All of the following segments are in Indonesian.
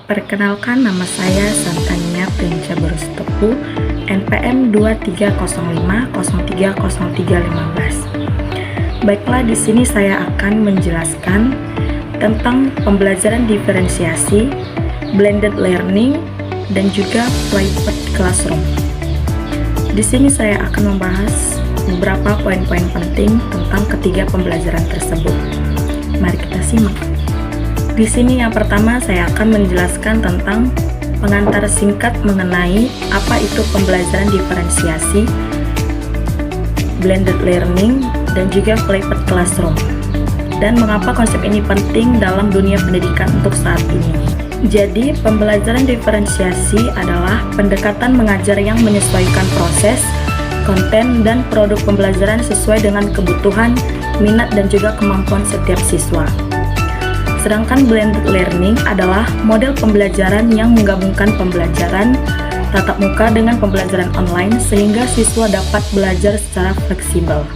Perkenalkan, nama saya Santania Princa Berustepu, NPM 2305030315. Baiklah, di sini saya akan menjelaskan tentang pembelajaran diferensiasi, blended learning, dan juga flipped classroom. Di sini saya akan membahas beberapa poin-poin penting tentang ketiga pembelajaran tersebut. Mari kita simak. Di sini yang pertama saya akan menjelaskan tentang pengantar singkat mengenai apa itu pembelajaran diferensiasi, blended learning, dan juga flipped classroom, dan mengapa konsep ini penting dalam dunia pendidikan untuk saat ini. Jadi, pembelajaran diferensiasi adalah pendekatan mengajar yang menyesuaikan proses, konten, dan produk pembelajaran sesuai dengan kebutuhan, minat, dan juga kemampuan setiap siswa. Sedangkan blended learning adalah model pembelajaran yang menggabungkan pembelajaran tatap muka dengan pembelajaran online sehingga siswa dapat belajar secara fleksibel.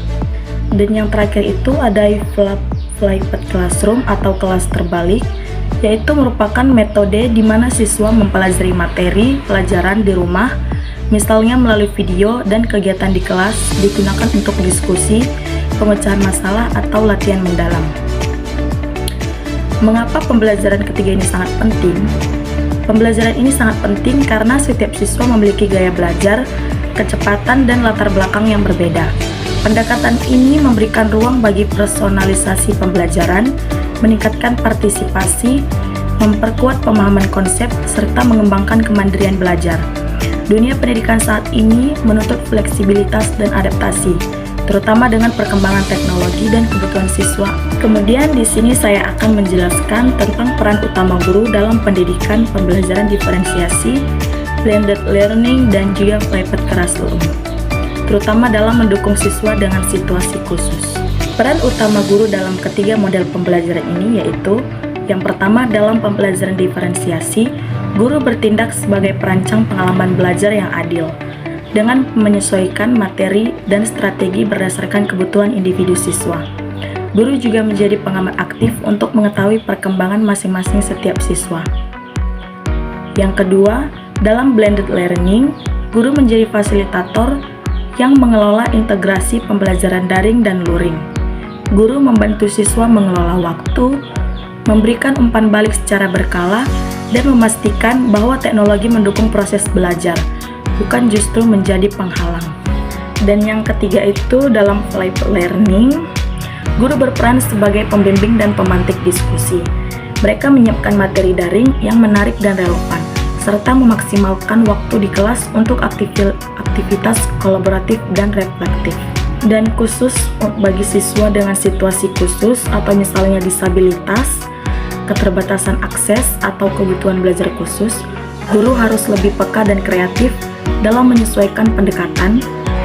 Dan yang terakhir itu ada flipped classroom atau kelas terbalik, yaitu merupakan metode di mana siswa mempelajari materi pelajaran di rumah, misalnya melalui video, dan kegiatan di kelas digunakan untuk diskusi, pemecahan masalah, atau latihan mendalam. Mengapa pembelajaran ketiga ini sangat penting? Pembelajaran ini sangat penting karena setiap siswa memiliki gaya belajar, kecepatan, dan latar belakang yang berbeda. Pendekatan ini memberikan ruang bagi personalisasi pembelajaran, meningkatkan partisipasi, memperkuat pemahaman konsep, serta mengembangkan kemandirian belajar. Dunia pendidikan saat ini menuntut fleksibilitas dan adaptasi, terutama dengan perkembangan teknologi dan kebutuhan siswa. Kemudian di sini saya akan menjelaskan tentang peran utama guru dalam pendidikan pembelajaran diferensiasi, blended learning, dan juga flipped classroom, terutama dalam mendukung siswa dengan situasi khusus. Peran utama guru dalam ketiga model pembelajaran ini yaitu, yang pertama dalam pembelajaran diferensiasi, guru bertindak sebagai perancang pengalaman belajar yang adil, dengan menyesuaikan materi dan strategi berdasarkan kebutuhan individu siswa. Guru juga menjadi pengamat aktif untuk mengetahui perkembangan masing-masing setiap siswa. Yang kedua, dalam blended learning, guru menjadi fasilitator yang mengelola integrasi pembelajaran daring dan luring. Guru membantu siswa mengelola waktu, memberikan umpan balik secara berkala, dan memastikan bahwa teknologi mendukung proses belajar, bukan justru menjadi penghalang. Dan yang ketiga itu dalam flipped learning, guru berperan sebagai pembimbing dan pemantik diskusi. Mereka menyiapkan materi daring yang menarik dan relevan, serta memaksimalkan waktu di kelas untuk aktivitas kolaboratif dan reflektif. Dan khusus bagi siswa dengan situasi khusus atau misalnya disabilitas, keterbatasan akses, atau kebutuhan belajar khusus, guru harus lebih peka dan kreatif dalam menyesuaikan pendekatan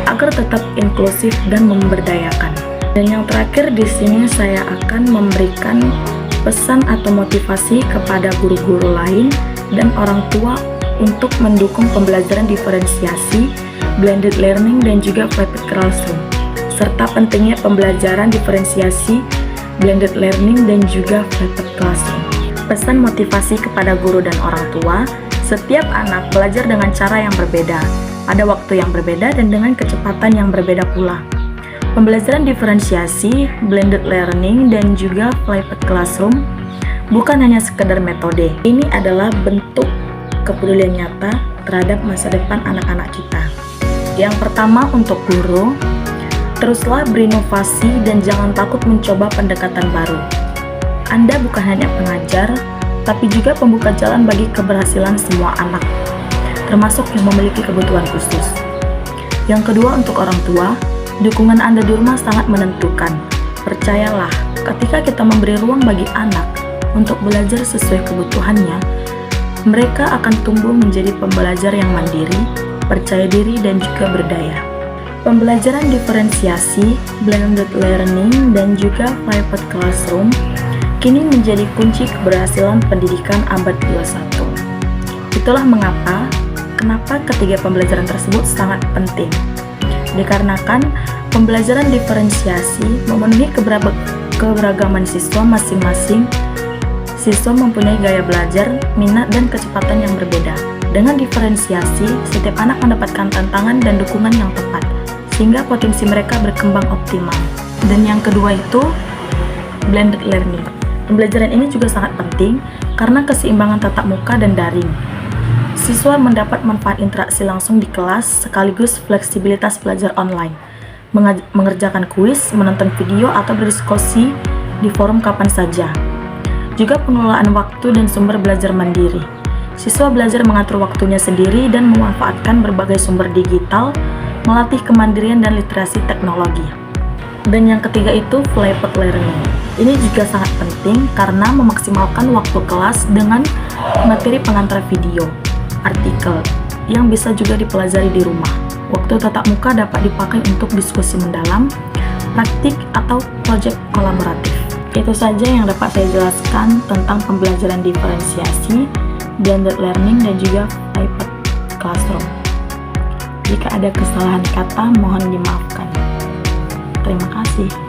agar tetap inklusif dan memberdayakan. Dan yang terakhir di sini saya akan memberikan pesan atau motivasi kepada guru-guru lain dan orang tua untuk mendukung pembelajaran diferensiasi, blended learning, dan juga flipped classroom, serta pentingnya pembelajaran diferensiasi, blended learning, dan juga flipped classroom. Pesan motivasi kepada guru dan orang tua, setiap anak belajar dengan cara yang berbeda, pada waktu yang berbeda, dan dengan kecepatan yang berbeda pula. Pembelajaran diferensiasi, blended learning, dan juga flipped classroom bukan hanya sekedar metode. Ini adalah bentuk kepedulian nyata terhadap masa depan anak-anak kita. Yang pertama untuk guru, teruslah berinovasi dan jangan takut mencoba pendekatan baru. Anda bukan hanya pengajar, tapi juga pembuka jalan bagi keberhasilan semua anak, termasuk yang memiliki kebutuhan khusus. Yang kedua untuk orang tua, dukungan Anda di rumah sangat menentukan. Percayalah, ketika kita memberi ruang bagi anak untuk belajar sesuai kebutuhannya, mereka akan tumbuh menjadi pembelajar yang mandiri, percaya diri, dan juga berdaya. Pembelajaran diferensiasi, blended learning, dan juga flipped classroom kini menjadi kunci keberhasilan pendidikan abad 21. Itulah kenapa ketiga pembelajaran tersebut sangat penting. Dikarenakan pembelajaran diferensiasi memenuhi keberagaman siswa masing-masing Siswa mempunyai gaya belajar, minat, dan kecepatan yang berbeda. Dengan diferensiasi, setiap anak mendapatkan tantangan dan dukungan yang tepat, sehingga potensi mereka berkembang optimal. Dan yang kedua itu, blended learning. Pembelajaran ini juga sangat penting karena keseimbangan tatap muka dan daring. Siswa mendapat manfaat interaksi langsung di kelas sekaligus fleksibilitas belajar online, mengerjakan kuis, menonton video, atau berdiskusi di forum kapan saja. Juga pengelolaan waktu dan sumber belajar mandiri. Siswa belajar mengatur waktunya sendiri dan memanfaatkan berbagai sumber digital, melatih kemandirian dan literasi teknologi. Dan yang ketiga itu flipped learning. Ini juga sangat penting karena memaksimalkan waktu kelas dengan materi pengantar video, artikel, yang bisa juga dipelajari di rumah. Waktu tatap muka dapat dipakai untuk diskusi mendalam, praktik, atau proyek kolaboratif. Itu saja yang dapat saya jelaskan tentang pembelajaran diferensiasi, blended learning, dan juga flipped classroom. Jika ada kesalahan kata, mohon dimaafkan. Terima kasih.